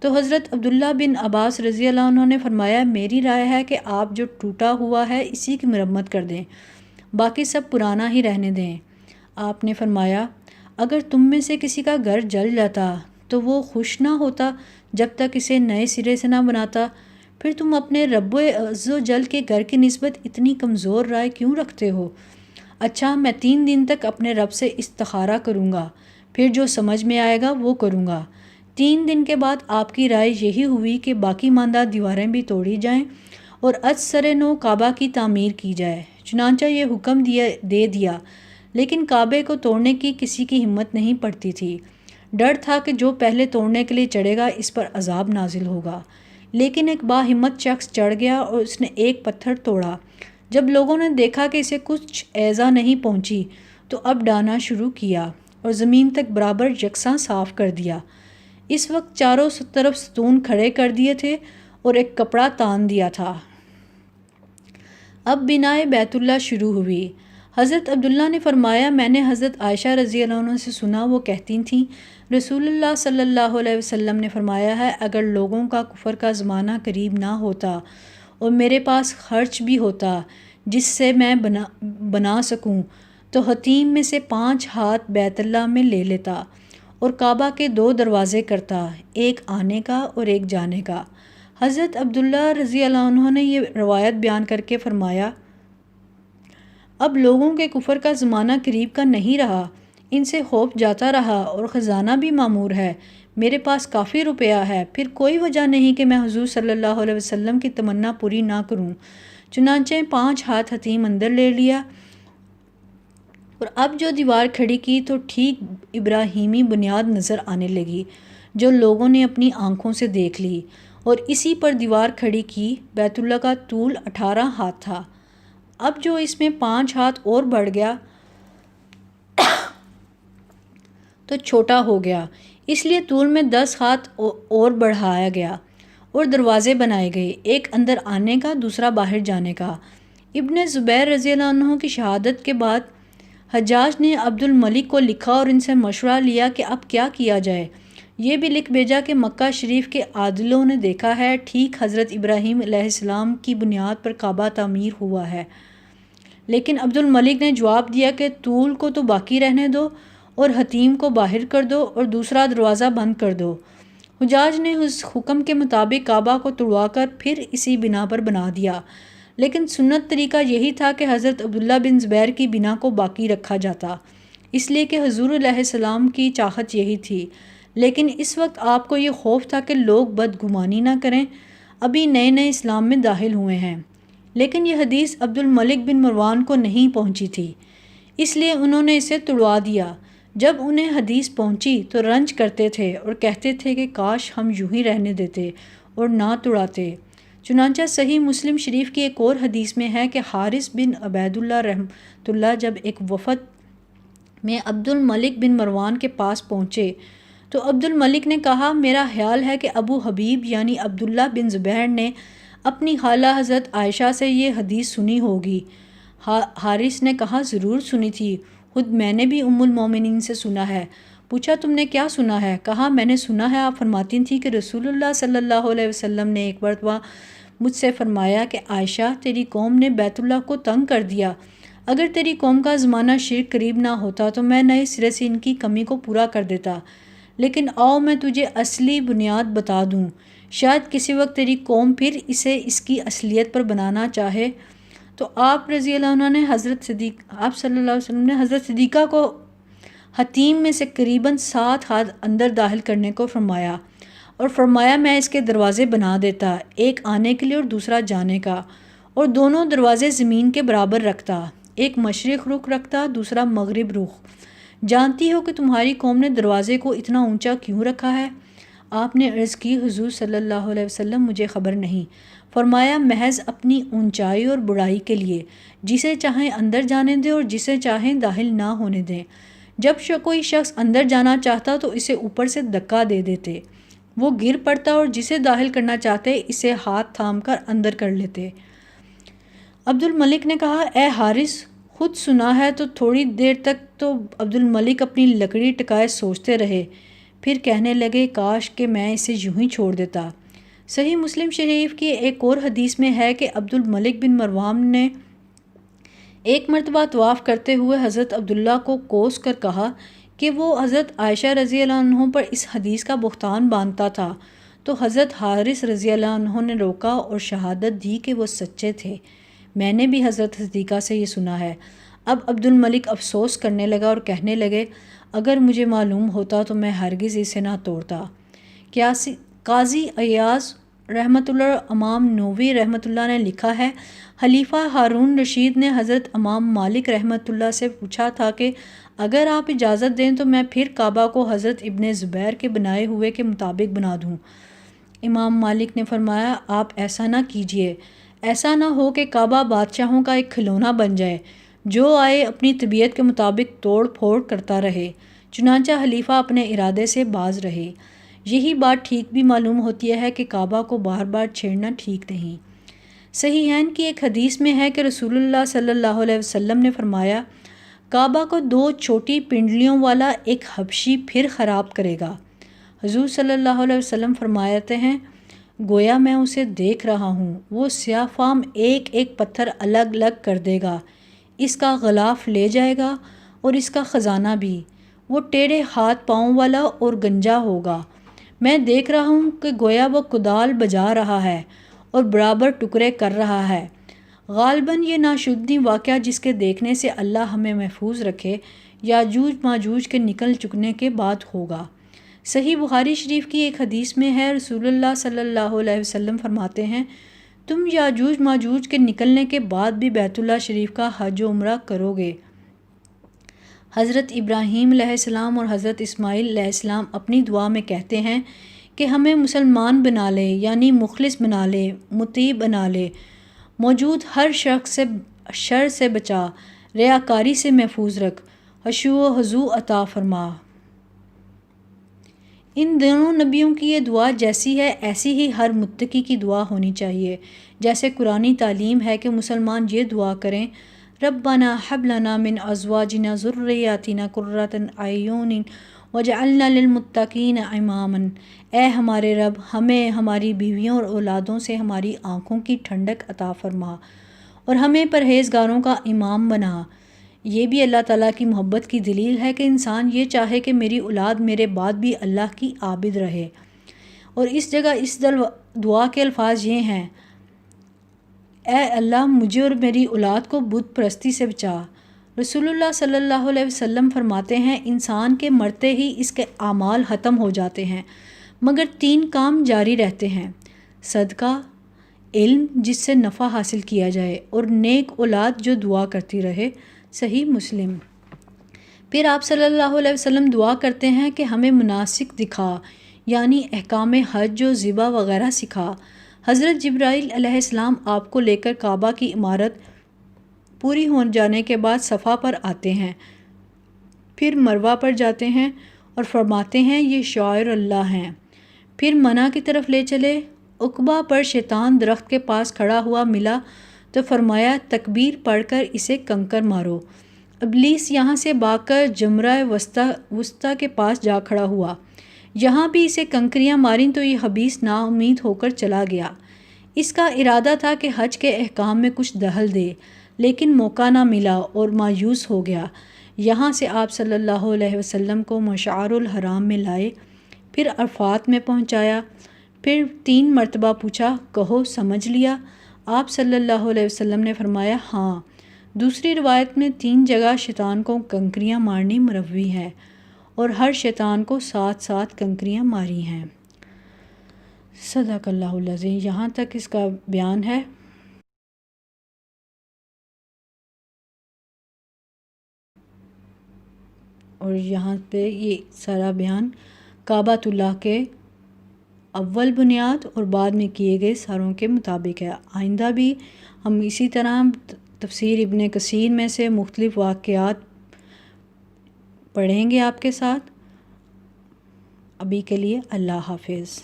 [SPEAKER 1] تو حضرت عبداللہ بن عباس رضی اللہ عنہ نے فرمایا میری رائے ہے کہ آپ جو ٹوٹا ہوا ہے اسی کی مرمت کر دیں، باقی سب پرانا ہی رہنے دیں۔ آپ نے فرمایا اگر تم میں سے کسی کا گھر جل جاتا تو وہ خوش نہ ہوتا جب تک اسے نئے سرے سے نہ بناتا، پھر تم اپنے رب عز و جل کے گھر کی نسبت اتنی کمزور رائے کیوں رکھتے ہو؟ اچھا میں 3 دن تک اپنے رب سے استخارہ کروں گا، پھر جو سمجھ میں آئے گا وہ کروں گا۔ 3 دن کے بعد آپ کی رائے یہی ہوئی کہ باقی ماندہ دیواریں بھی توڑی جائیں اور از سر نو کعبہ کی تعمیر کی جائے۔ چنانچہ یہ حکم دے دیا، لیکن کعبے کو توڑنے کی کسی کی ہمت نہیں پڑتی تھی۔ ڈر تھا کہ جو پہلے توڑنے کے لیے چڑھے گا اس پر عذاب نازل ہوگا، لیکن ایک باہمت شخص چڑھ گیا اور اس نے ایک پتھر توڑا۔ جب لوگوں نے دیکھا کہ اسے کچھ ایذا نہیں پہنچی تو اب ڈانا شروع کیا اور زمین تک برابر یکساں صاف کر دیا۔ اس وقت چاروں طرف ستون کھڑے کر دیے تھے اور ایک کپڑا تان دیا تھا۔ اب بنائے بیت اللہ شروع ہوئی۔ حضرت عبداللہ نے فرمایا میں نے حضرت عائشہ رضی اللہ عنہ سے سنا، وہ کہتی تھیں رسول اللہ صلی اللہ علیہ وسلم نے فرمایا ہے اگر لوگوں کا کفر کا زمانہ قریب نہ ہوتا اور میرے پاس خرچ بھی ہوتا جس سے میں بنا سکوں تو حتیم میں سے 5 ہاتھ بیت اللہ میں لے لیتا اور کعبہ کے 2 دروازے کرتا، ایک آنے کا اور ایک جانے کا۔ حضرت عبداللہ رضی اللہ عنہ نے یہ روایت بیان کر کے فرمایا اب لوگوں کے کفر کا زمانہ قریب کا نہیں رہا، ان سے خوف جاتا رہا اور خزانہ بھی معمور ہے، میرے پاس کافی روپیہ ہے، پھر کوئی وجہ نہیں کہ میں حضور صلی اللہ علیہ وسلم کی تمنا پوری نہ کروں۔ چنانچہ 5 ہاتھ حتیم اندر لے لیا اور اب جو دیوار کھڑی کی تو ٹھیک ابراہیمی بنیاد نظر آنے لگی جو لوگوں نے اپنی آنکھوں سے دیکھ لی، اور اسی پر دیوار کھڑی کی۔ بیت اللہ کا طول 18 ہاتھ تھا، اب جو اس میں 5 ہاتھ اور بڑھ گیا تو چھوٹا ہو گیا، اس لیے طول میں 10 ہاتھ اور بڑھایا گیا اور دروازے بنائے گئے، ایک اندر آنے کا، دوسرا باہر جانے کا۔ ابن زبیر رضی اللہ عنہ کی شہادت کے بعد حجاج نے عبد الملک کو لکھا اور ان سے مشورہ لیا کہ اب کیا کیا جائے۔ یہ بھی لکھ بھیجا کہ مکہ شریف کے عادلوں نے دیکھا ہے ٹھیک حضرت ابراہیم علیہ السلام کی بنیاد پر کعبہ تعمیر ہوا ہے، لیکن عبد الملک نے جواب دیا کہ طول کو تو باقی رہنے دو اور حتیم کو باہر کر دو اور دوسرا دروازہ بند کر دو۔ حجاج نے اس حکم کے مطابق کعبہ کو توڑوا کر پھر اسی بنا پر بنا دیا، لیکن سنت طریقہ یہی تھا کہ حضرت عبداللہ بن زبیر کی بنا کو باقی رکھا جاتا، اس لیے کہ حضور علیہ السلام کی چاہت یہی تھی، لیکن اس وقت آپ کو یہ خوف تھا کہ لوگ بدگمانی نہ کریں، ابھی نئے نئے اسلام میں داخل ہوئے ہیں۔ لیکن یہ حدیث عبد الملک بن مروان کو نہیں پہنچی تھی، اس لیے انہوں نے اسے توڑوا دیا۔ جب انہیں حدیث پہنچی تو رنج کرتے تھے اور کہتے تھے کہ کاش ہم یوں ہی رہنے دیتے اور نہ توڑاتے۔ چنانچہ صحیح مسلم شریف کی ایک اور حدیث میں ہے کہ حارث بن عبید اللہ رحمۃ اللہ جب ایک وفد میں عبد الملک بن مروان کے پاس پہنچے تو عبد الملک نے کہا میرا خیال ہے کہ ابو حبیب یعنی عبداللہ بن زبیر نے اپنی خالہ حضرت عائشہ سے یہ حدیث سنی ہوگی۔ حارث نے کہا ضرور سنی تھی، خود میں نے بھی ام المومنین سے سنا ہے۔ پوچھا تم نے کیا سنا ہے؟ کہا میں نے سنا ہے آپ فرماتی تھیں کہ رسول اللہ صلی اللہ علیہ وسلم نے ایک مرتبہ مجھ سے فرمایا کہ عائشہ تیری قوم نے بیت اللہ کو تنگ کر دیا، اگر تیری قوم کا زمانہ شرک قریب نہ ہوتا تو میں نئے سرے سے ان کی کمی کو پورا کر دیتا، لیکن آؤ میں تجھے اصلی بنیاد بتا دوں، شاید کسی وقت تیری قوم پھر اسے اس کی اصلیت پر بنانا چاہے۔ تو آپ رضی اللہ عنہ نے آپ صلی اللہ علیہ وسلم نے حضرت صدیقہ کو حتیم میں سے قریباً 7 ہاتھ اندر داخل کرنے کو فرمایا اور فرمایا میں اس کے دروازے بنا دیتا، ایک آنے کے لیے اور دوسرا جانے کا، اور دونوں دروازے زمین کے برابر رکھتا، ایک مشرق رخ رکھتا، دوسرا مغرب رخ۔ جانتی ہو کہ تمہاری قوم نے دروازے کو اتنا اونچا کیوں رکھا ہے؟ آپ نے عرض کی حضور صلی اللہ علیہ وسلم مجھے خبر نہیں۔ فرمایا محض اپنی اونچائی اور بڑائی کے لیے، جسے چاہیں اندر جانے دیں اور جسے چاہیں داخل نہ ہونے دیں۔ جب کوئی شخص اندر جانا چاہتا تو اسے اوپر سے دھکا دے دیتے، وہ گر پڑتا اور جسے داخل کرنا چاہتے اسے ہاتھ تھام کر اندر کر لیتے۔ عبد الملک نے کہا اے حارث خود سنا ہے؟ تو تھوڑی دیر تک تو عبد الملک اپنی لکڑی ٹکائے سوچتے رہے، پھر کہنے لگے کاش کہ میں اسے یوں ہی چھوڑ دیتا۔ صحیح مسلم شریف کی ایک اور حدیث میں ہے کہ عبد الملک بن مروان نے ایک مرتبہ طواف کرتے ہوئے حضرت عبداللہ کو کوس کر کہا کہ وہ حضرت عائشہ رضی اللہ عنہ پر اس حدیث کا بہتان باندھتا تھا، تو حضرت حارث رضی اللہ عنہ نے روکا اور شہادت دی کہ وہ سچے تھے، میں نے بھی حضرت صدیقہ سے یہ سنا ہے۔ اب عبد الملک افسوس کرنے لگا اور کہنے لگے اگر مجھے معلوم ہوتا تو میں ہرگز اسے نہ توڑتا۔ قاضی ایاز رحمۃ اللہ امام نووی رحمۃ اللہ نے لکھا ہے خلیفہ ہارون رشید نے حضرت امام مالک رحمۃ اللہ سے پوچھا تھا کہ اگر آپ اجازت دیں تو میں پھر کعبہ کو حضرت ابن زبیر کے بنائے ہوئے کے مطابق بنا دوں۔ امام مالک نے فرمایا آپ ایسا نہ کیجیے، ایسا نہ ہو کہ کعبہ بادشاہوں کا ایک کھلونا بن جائے، جو آئے اپنی طبیعت کے مطابق توڑ پھوڑ کرتا رہے۔ چنانچہ خلیفہ اپنے ارادے سے باز رہے۔ یہی بات ٹھیک بھی معلوم ہوتی ہے کہ کعبہ کو بار بار چھیڑنا ٹھیک نہیں۔ صحیحین کی ایک حدیث میں ہے کہ رسول اللہ صلی اللہ علیہ وسلم نے فرمایا، کعبہ کو 2 چھوٹی پنڈلیوں والا ایک حبشی پھر خراب کرے گا۔ حضور صلی اللہ علیہ وسلم فرماتے ہیں، گویا میں اسے دیکھ رہا ہوں، وہ سیاہ فام ایک ایک پتھر الگ الگ کر دے گا، اس کا غلاف لے جائے گا اور اس کا خزانہ بھی۔ وہ ٹیڑھے ہاتھ پاؤں والا اور گنجا ہوگا۔ میں دیکھ رہا ہوں کہ گویا وہ کدال بجا رہا ہے اور برابر ٹکڑے کر رہا ہے۔ غالباً یہ ناشدنی واقعہ جس کے دیکھنے سے اللہ ہمیں محفوظ رکھے، یاجوج ماجوج کے نکل چکنے کے بعد ہوگا۔ صحیح بخاری شریف کی ایک حدیث میں ہے، رسول اللہ صلی اللہ علیہ وسلم فرماتے ہیں، تم یاجوج ماجوج کے نکلنے کے بعد بھی بیت اللہ شریف کا حج و عمرہ کرو گے۔ حضرت ابراہیم علیہ السلام اور حضرت اسماعیل علیہ السلام اپنی دعا میں کہتے ہیں کہ ہمیں مسلمان بنا لے، یعنی مخلص بنا لے، مطیع بنا لے، موجود ہر شخص سے شر سے بچا، ریاکاری سے محفوظ رکھ، خشوع و خضوع عطا فرما۔ ان دونوں نبیوں کی یہ دعا جیسی ہے ایسی ہی ہر متقی کی دعا ہونی چاہیے۔ جیسے قرآنی تعلیم ہے کہ مسلمان یہ دعا کریں، ربنا ہب لنا من ازواجنا ذریاتنا قرۃ اعین واجعلنا للمتقین اماما۔ اے ہمارے رب، ہمیں ہماری بیویوں اور اولادوں سے ہماری آنکھوں کی ٹھنڈک عطا فرما اور ہمیں پرہیزگاروں کا امام بنا۔ یہ بھی اللہ تعالیٰ کی محبت کی دلیل ہے کہ انسان یہ چاہے کہ میری اولاد میرے بعد بھی اللہ کی عابد رہے۔ اور اس جگہ اس دعا کے الفاظ یہ ہیں، اے اللہ مجھے اور میری اولاد کو بت پرستی سے بچا۔ رسول اللہ صلی اللہ علیہ وسلم فرماتے ہیں، انسان کے مرتے ہی اس کے اعمال ختم ہو جاتے ہیں مگر 3 کام جاری رہتے ہیں، صدقہ، علم جس سے نفع حاصل کیا جائے، اور نیک اولاد جو دعا کرتی رہے۔ صحیح مسلم۔ پھر آپ صلی اللہ علیہ وسلم دعا کرتے ہیں کہ ہمیں مناسک دکھا، یعنی احکام حج و ذبح وغیرہ سکھا۔ حضرت جبرائیل علیہ السلام آپ کو لے کر کعبہ کی عمارت پوری ہو جانے کے بعد صفا پر آتے ہیں، پھر مروہ پر جاتے ہیں اور فرماتے ہیں یہ شعائر اللہ ہیں۔ پھر منع کی طرف لے چلے۔ عقبہ پر شیطان درخت کے پاس کھڑا ہوا ملا تو فرمایا تکبیر پڑھ کر اسے کنکر مارو۔ ابلیس یہاں سے بھاگ کر جمرہ وسطیٰ کے پاس جا کھڑا ہوا، یہاں بھی اسے کنکریاں ماریں تو یہ خبیث نا امید ہو کر چلا گیا۔ اس کا ارادہ تھا کہ حج کے احکام میں کچھ دخل دے، لیکن موقع نہ ملا اور مایوس ہو گیا۔ یہاں سے آپ صلی اللہ علیہ وسلم کو مشعر الحرام میں لائے، پھر عرفات میں پہنچایا، پھر 3 مرتبہ پوچھا، کہو سمجھ لیا؟ آپ صلی اللہ علیہ وسلم نے فرمایا ہاں۔ دوسری روایت میں 3 جگہ شیطان کو کنکریاں مارنی مروی ہے اور ہر شیطان کو 7 کنکریاں ماری ہیں۔ صدق اللہ العظیم۔ یہاں تک اس کا بیان ہے۔ اور یہاں پہ یہ سارا بیان کعبۃ اللہ کے اول بنیاد اور بعد میں کیے گئے ساروں کے مطابق ہے۔ آئندہ بھی ہم اسی طرح تفسیر ابن کثیر میں سے مختلف واقعات پڑھیں گے آپ کے ساتھ۔ ابھی کے لیے اللہ حافظ۔